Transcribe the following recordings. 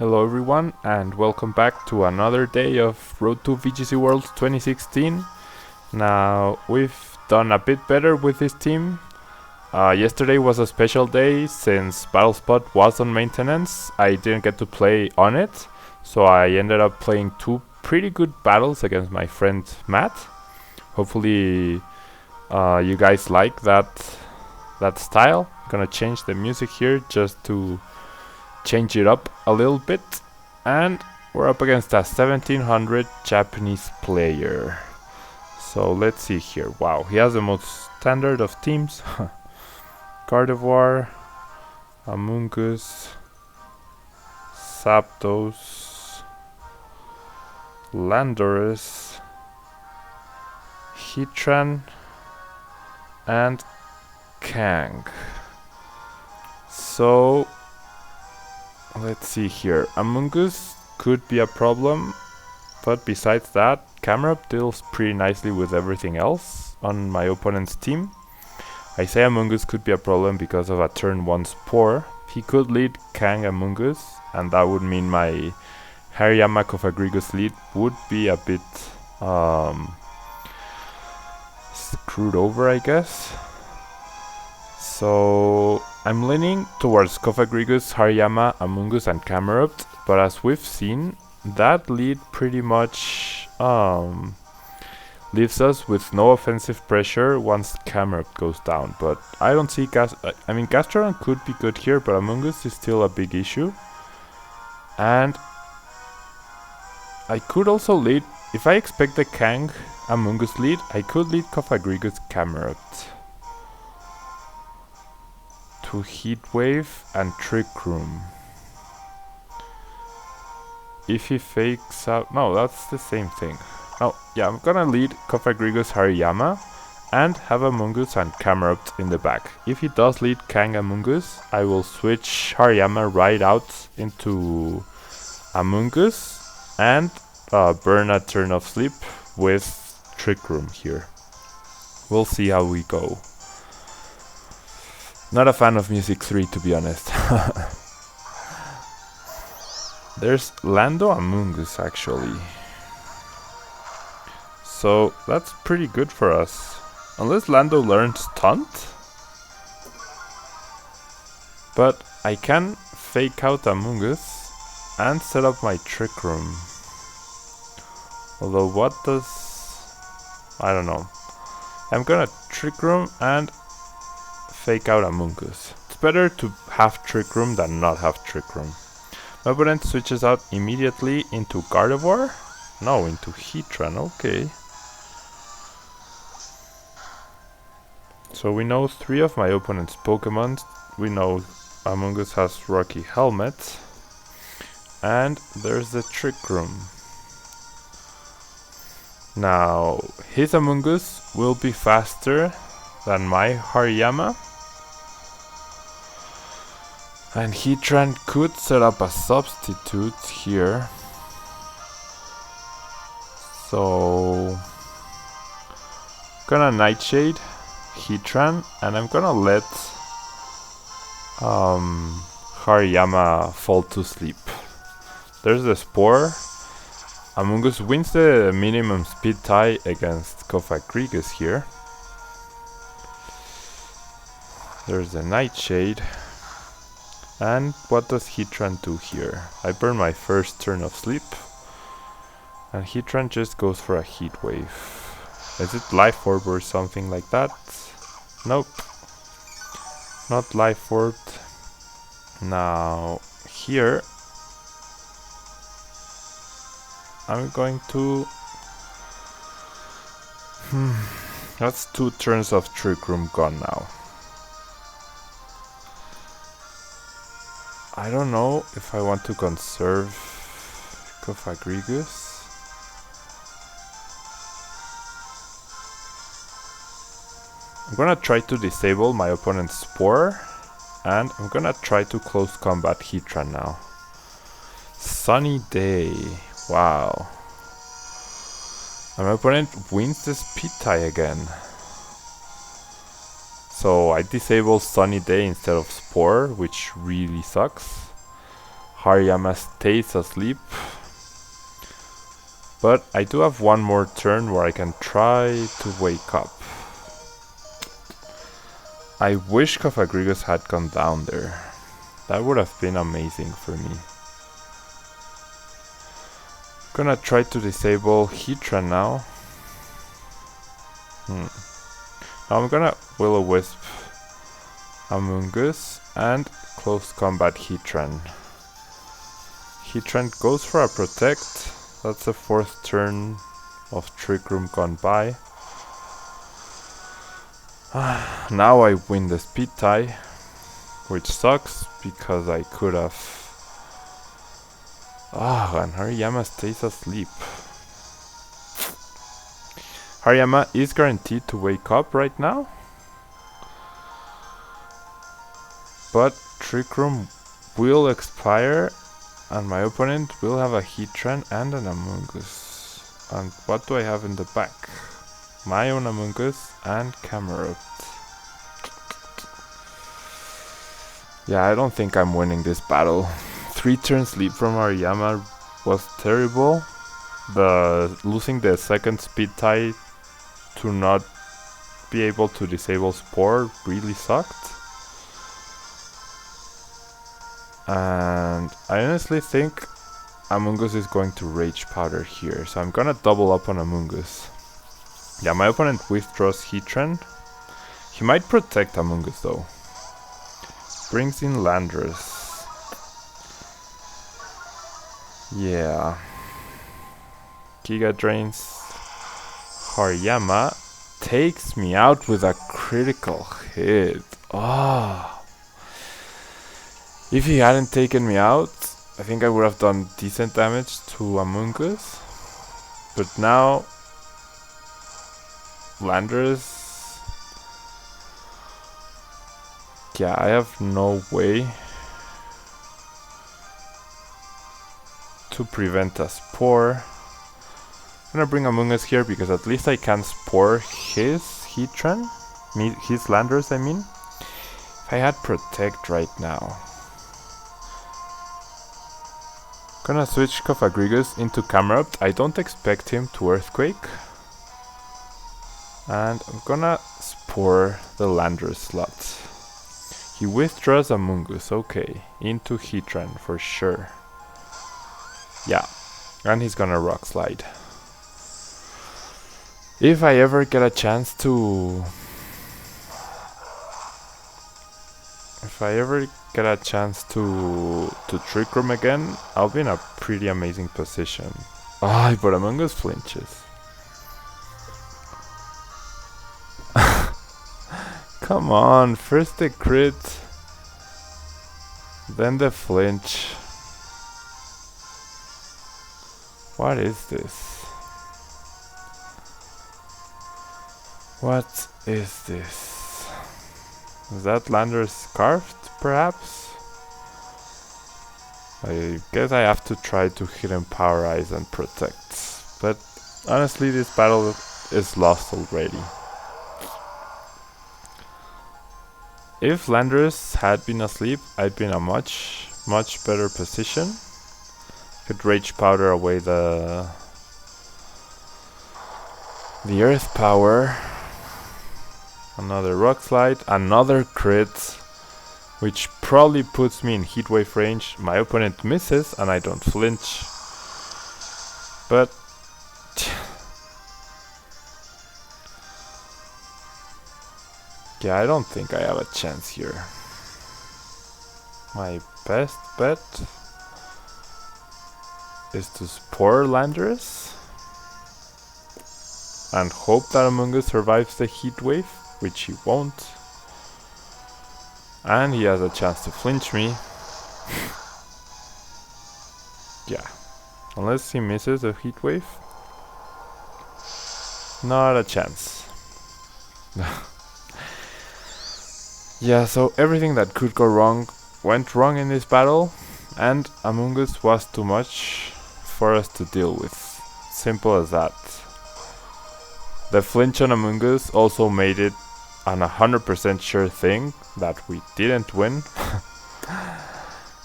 Hello everyone and welcome back to another day of Road to VGC Worlds 2016. Now we've done a bit better with this team. Yesterday was a special day since Battlespot was on maintenance. I didn't get to play on it, so I ended up playing two pretty good battles against my friend Matt. Hopefully you guys like that style. I'm gonna change the music here just to change it up a little bit, and we're up against a 1700 Japanese player. So let's see here. Wow, he has the most standard of teams. Gardevoir, Amoonguss, Zapdos, Landorus, Heatran, and Kang. So let's see here. Amoonguss could be a problem, but besides that, Camerupt deals pretty nicely with everything else on my opponent's team. I say Amoonguss could be a problem because of a turn 1 Spore. He could lead Kang Amoonguss, and that would mean my Hariyama Cofagrigus lead would be a bit screwed over, I guess. So I'm leaning towards Cofagrigus, Hariyama, Amoonguss, and Camerupt, but as we've seen, that lead pretty much leaves us with no offensive pressure once Camerupt goes down. But I don't see Gastrodon could be good here, but Amoonguss is still a big issue. And I could also lead, if I expect the Kang Amoonguss lead, I could lead Cofagrigus Camerupt to Heat Wave and Trick Room. If he fakes out, no, that's the same thing. Oh yeah, I'm gonna lead Cofagrigus Hariyama and have Amoonguss and Camerupt in the back. If he does lead Kang Amoonguss, I will switch Hariyama right out into Amoonguss and burn a turn of sleep with Trick Room here. We'll see how we go. Not a fan of Music 3, to be honest. There's Lando Amoonguss actually. So that's pretty good for us. Unless Lando learns Taunt. But I can fake out Amoonguss and set up my Trick Room. Although what does... I don't know. I'm gonna Trick Room and fake out Amoonguss. It's better to have Trick Room than not have Trick Room. My opponent switches out immediately into Gardevoir? No, into Heatran, okay. So we know 3 of my opponent's Pokemon. We know Amoonguss has Rocky Helmet. And there's the Trick Room. Now, his Amoonguss will be faster than my Hariyama. And Heatran could set up a substitute here. So gonna Nightshade Heatran, and I'm gonna let Hariyama fall to sleep. There's the Spore. Amoonguss wins the minimum speed tie against Cofagrigus here. There's the Nightshade. And what does Heatran do here? I burn my first turn of sleep. And Heatran just goes for a Heat Wave. Is it Life Orb or something like that? Nope. Not Life Orb. Now, here I'm going to... That's 2 turns of Trick Room gone now. I don't know if I want to conserve Cofagrigus. I'm gonna try to disable my opponent's Spore, and I'm gonna try to close combat Heatran now. Sunny Day, wow. And my opponent wins the speed tie again. So I disable Sunny Day instead of Spore, which really sucks. Hariyama stays asleep. But I do have one more turn where I can try to wake up. I wish Cofagrigus had gone down there. That would have been amazing for me. Gonna try to disable Heatran now. Now I'm gonna Will-O-Wisp Amoonguss and close combat Heatran. Heatran goes for a protect. That's the 4th turn of Trick Room gone by. Now I win the speed tie, which sucks because I could have... and Hariyama stays asleep. Hariyama is guaranteed to wake up right now. But Trick Room will expire and my opponent will have a Heatran and an Amoonguss. And what do I have in the back? My own Amoonguss and Camerupt. Yeah, I don't think I'm winning this battle. 3 turns sleep from Hariyama was terrible. Losing the 2nd speed tie to not be able to disable Spore really sucked. And I honestly think Amoonguss is going to Rage Powder here, so I'm gonna double up on Amoonguss. Yeah, my opponent withdraws Heatran. He might protect Amoonguss though. Brings in Landorus. Yeah. Giga Drains. Hariyama takes me out with a critical hit. If he hadn't taken me out, I think I would have done decent damage to Amoonguss. But now Landorus... Yeah, I have no way to prevent a Spore. I'm gonna bring Amoonguss here because at least I can Spore his Heatran. His Landorus, I mean. If I had Protect right now. Gonna switch Cofagrigus into Camerupt. I don't expect him to Earthquake. And I'm gonna Spore the Landorus slot. He withdraws Amoonguss, okay. Into Heatran for sure. Yeah. And he's gonna Rock Slide. If I ever get a chance to... Trick Room again, I'll be in a pretty amazing position. But Amoonguss flinches. Come on, first the crit, then the flinch. What is this? What is this? Is that Landorus Scarfed, perhaps? I guess I have to try to Hidden Power Eyes and Protect. But honestly, this battle is lost already. If Landorus had been asleep, I'd be in a much better position. Could Rage Powder away the Earth Power. Another Rock Slide, another crit, which probably puts me in Heatwave range. My opponent misses and I don't flinch. But yeah, I don't think I have a chance here. My best bet is to Spore Landorus and hope that Amoonguss survives the Heat Wave, which he won't. And he has a chance to flinch me. Yeah, unless he misses a Heat Wave. Not a chance. Yeah, so everything that could go wrong went wrong in this battle, and Amoonguss was too much for us to deal with. Simple as that. The flinch on Amoonguss also made it an 100% sure thing that we didn't win.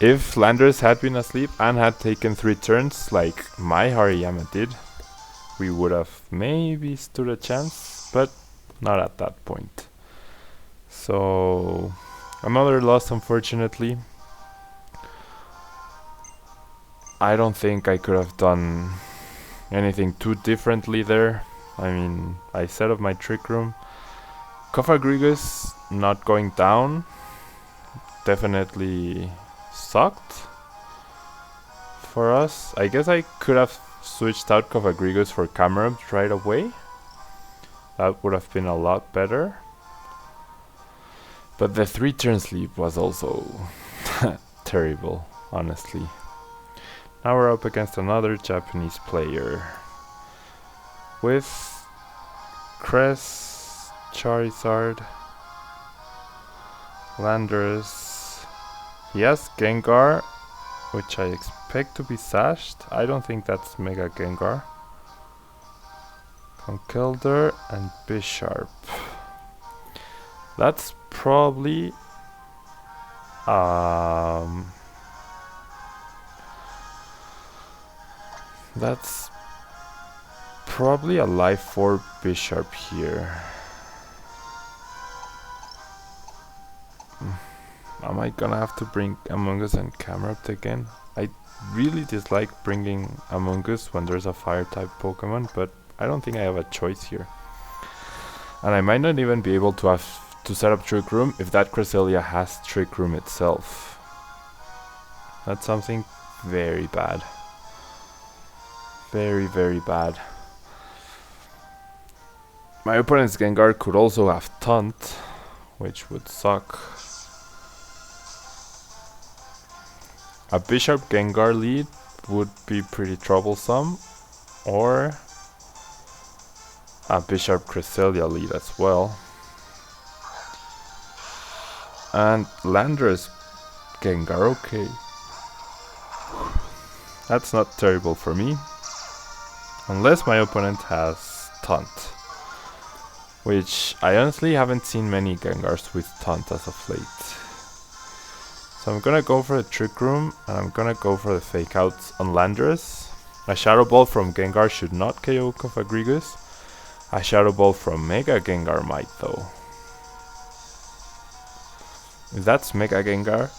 If Landers had been asleep and had taken 3 turns like my Hariyama did, we would have maybe stood a chance, but not at that point. So another loss, unfortunately. I don't think I could have done anything too differently there. I mean, I set up my Trick Room. Cofagrigus not going down definitely sucked for us. I guess I could have switched out Cofagrigus for Camerupt right away. That would have been a lot better. But the 3 turn sleep was also terrible, honestly. Now we're up against another Japanese player with Cress, Charizard, Landers. He has Gengar, which I expect to be sashed. I don't think that's Mega Gengar. Conkeldurr and Bisharp. That's probably a Life 4 Bisharp here. Am I gonna have to bring Among Us and Camerupt again? I really dislike bringing Among Us when there's a fire type Pokemon, but I don't think I have a choice here. And I might not even be able to set up Trick Room if that Cresselia has Trick Room itself. That's something very bad. Very, very bad. My opponent's Gengar could also have Taunt, which would suck. A Bisharp Gengar lead would be pretty troublesome, or a Bisharp Cresselia lead as well. And Landers Gengar, okay. That's not terrible for me. Unless my opponent has Taunt. Which I honestly haven't seen many Gengars with Taunt as of late. So I'm gonna go for the Trick Room, and I'm gonna go for the Fake Outs on Landers. A Shadow Ball from Gengar should not KO Cofagrigus. A Shadow Ball from Mega Gengar might though. If that's Mega Gengar...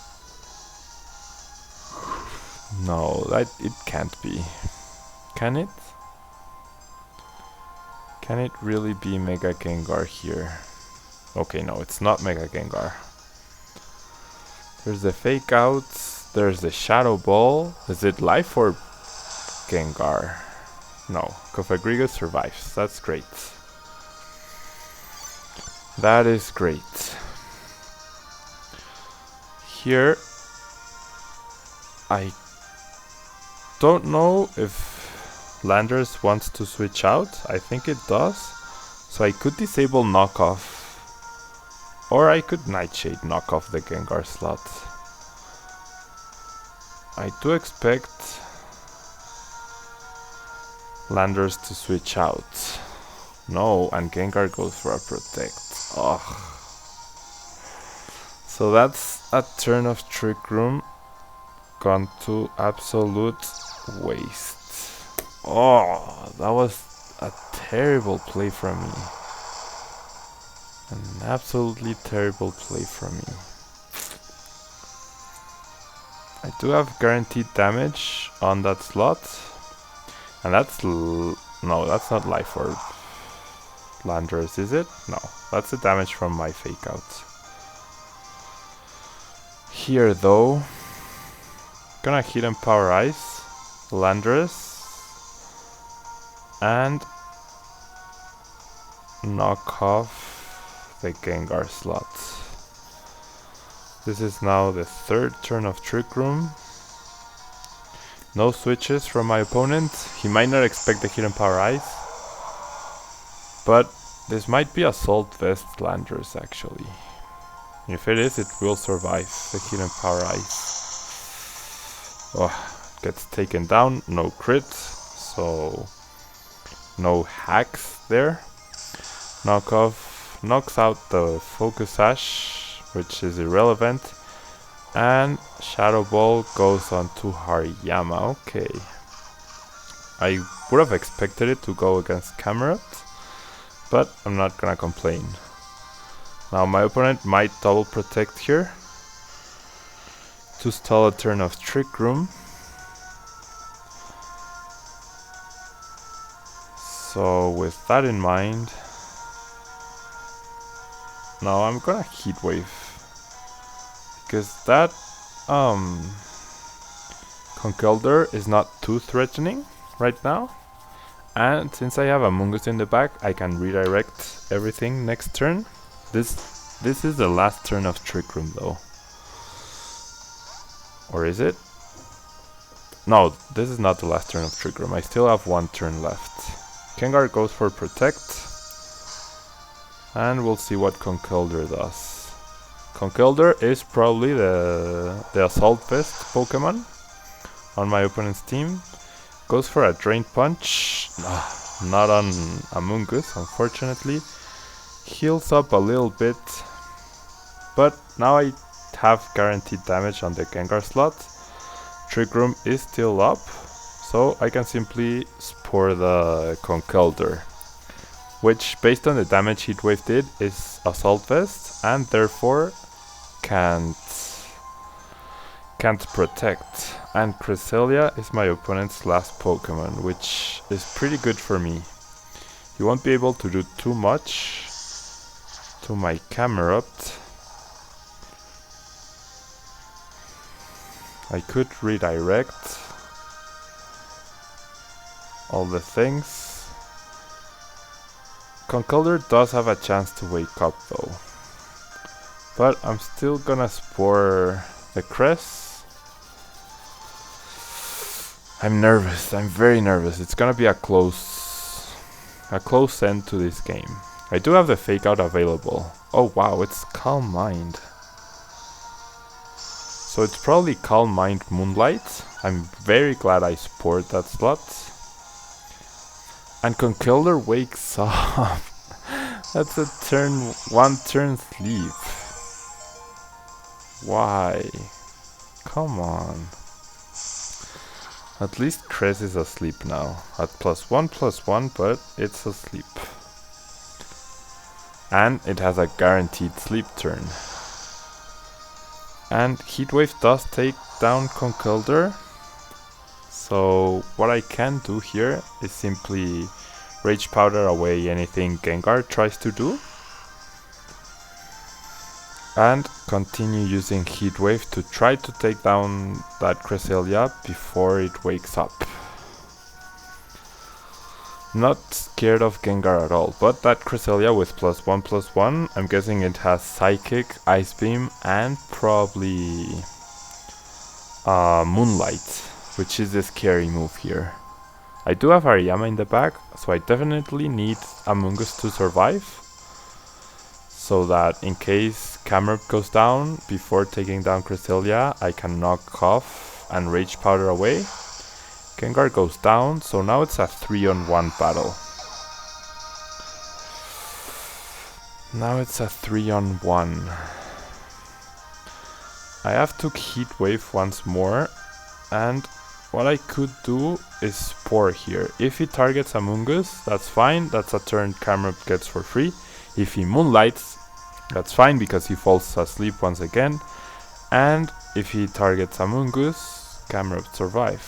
No, it can't be. Can it? Can it really be Mega Gengar here? Okay, no, it's not Mega Gengar. There's the Fake Outs, there's the Shadow Ball. Is it Life Orb Gengar? No, Cofagrigus survives. That's great. That is great. Here, I don't know if Landers wants to switch out. I think it does. So I could disable Knockoff. Or I could Nightshade knock off the Gengar slot. I do expect Landers to switch out. No, and Gengar goes for a Protect. Ugh. So that's a turn of Trick Room gone to absolute waste. Oh, that was a terrible play from me. An absolutely terrible play from me. I do have guaranteed damage on that slot. And that's... no, that's not Life Orb Landers, is it? No, that's the damage from my Fake Out. Here though, gonna Hidden Power Ice Landers and knock off the Gengar slot. This is now the third turn of Trick Room. No switches from my opponent. He might not expect the Hidden Power Ice, but this might be Assault Vest Landers actually. If it is, it will survive the Hidden Power Ice. Oh, gets taken down, no crit, so no hacks there. Knockoff knocks out the Focus Sash, which is irrelevant. And Shadow Ball goes on to Hariyama. Okay. I would have expected it to go against Camerupt, but I'm not gonna complain. Now my opponent might double protect here to stall a turn of Trick Room. So with that in mind, now I'm gonna Heat Wave, because that Conkeldurr is not too threatening right now, and since I have a Mungus in the back, I can redirect everything next turn. This is the last turn of Trick Room though. Or is it? No, this is not the last turn of Trick Room. I still have one turn left. Gengar goes for Protect, and we'll see what Conkeldurr does. Conkeldurr is probably the Assault Vest Pokemon on my opponent's team. Goes for a Drain Punch. Not on Amoonguss, unfortunately. Heals up a little bit, but now I have guaranteed damage on the Gengar slot. Trick Room is still up, so I can simply Spore the Conkeldurr, which based on the damage Heat Wave did is Assault Vest, and therefore can't protect. And Cresselia is my opponent's last Pokemon, which is pretty good for me. He won't be able to do too much to my Camerupt. I could redirect all the things. Conkeldurr does have a chance to wake up though, but I'm still gonna Spore the Cress. I'm nervous, I'm very nervous. It's gonna be a close end to this game. I do have the Fake Out available. Oh wow, it's Calm Mind. So it's probably Calm Mind Moonlight. I'm very glad I Spored that slot. And Conkeldurr wakes up. That's a one turn sleep. Why? Come on. At least Cress is asleep now. At +1/+1, but it's asleep. And it has a guaranteed sleep turn. And Heat Wave does take down Conkeldurr. So what I can do here is simply Rage Powder away anything Gengar tries to do, and continue using Heat Wave to try to take down that Cresselia before it wakes up. Not scared of Gengar at all, but that Cresselia with +1/+1, I'm guessing it has Psychic, Ice Beam, and probably Moonlight, which is the scary move here. I do have Hariyama in the back, so I definitely need Amoonguss to survive, so that in case Camerupt goes down before taking down Cresselia, I can knock off and Rage Powder away. Gengar goes down, so now it's a 3-on-1 battle. Now it's a 3-on-1. I have to Heat Wave once more, and what I could do is Spore here. If he targets Amoonguss, that's fine, that's a turn Camerupt gets for free. If he Moonlights, that's fine because he falls asleep once again. And if he targets Amoonguss, Camerupt survive.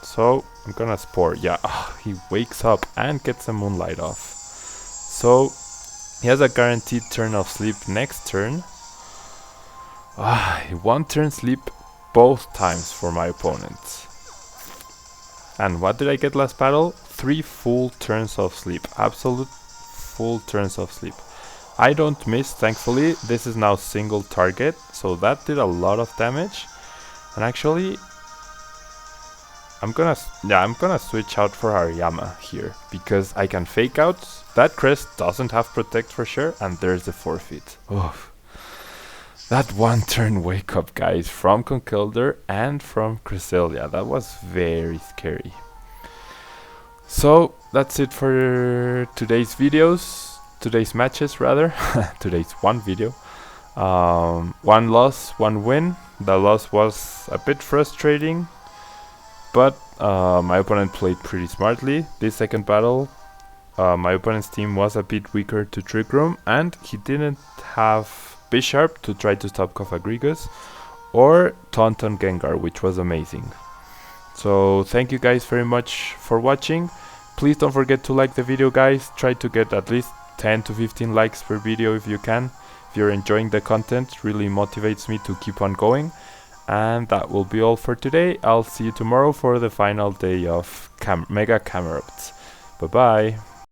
So I'm gonna Spore. Yeah, he wakes up and gets a Moonlight off. So he has a guaranteed turn of sleep next turn. One turn sleep both times for my opponent. And what did I get last battle? 3 full turns of sleep. Absolute full turns of sleep. I don't miss, thankfully. This is now single target, so that did a lot of damage. And actually, I'm gonna switch out for Hariyama here, because I can Fake Out. That Crest doesn't have Protect for sure, and there's the forfeit. Oof. That one turn wake up, guys, from Conkeldurr and from Cresselia. That was very scary. So that's it for today's matches rather. Today's one video. One loss, one win. The loss was a bit frustrating, but my opponent played pretty smartly. This second battle, my opponent's team was a bit weaker to Trick Room, and he didn't have Bisharp to try to stop Cofagrigus or Tauntaun Gengar, which was amazing. So thank you guys very much for watching. Please don't forget to like the video, guys. Try to get at least 10 to 15 likes per video if you can. If you're enjoying the content, really motivates me to keep on going. And that will be all for today. I'll see you tomorrow for the final day of Mega Camerupt. Bye bye.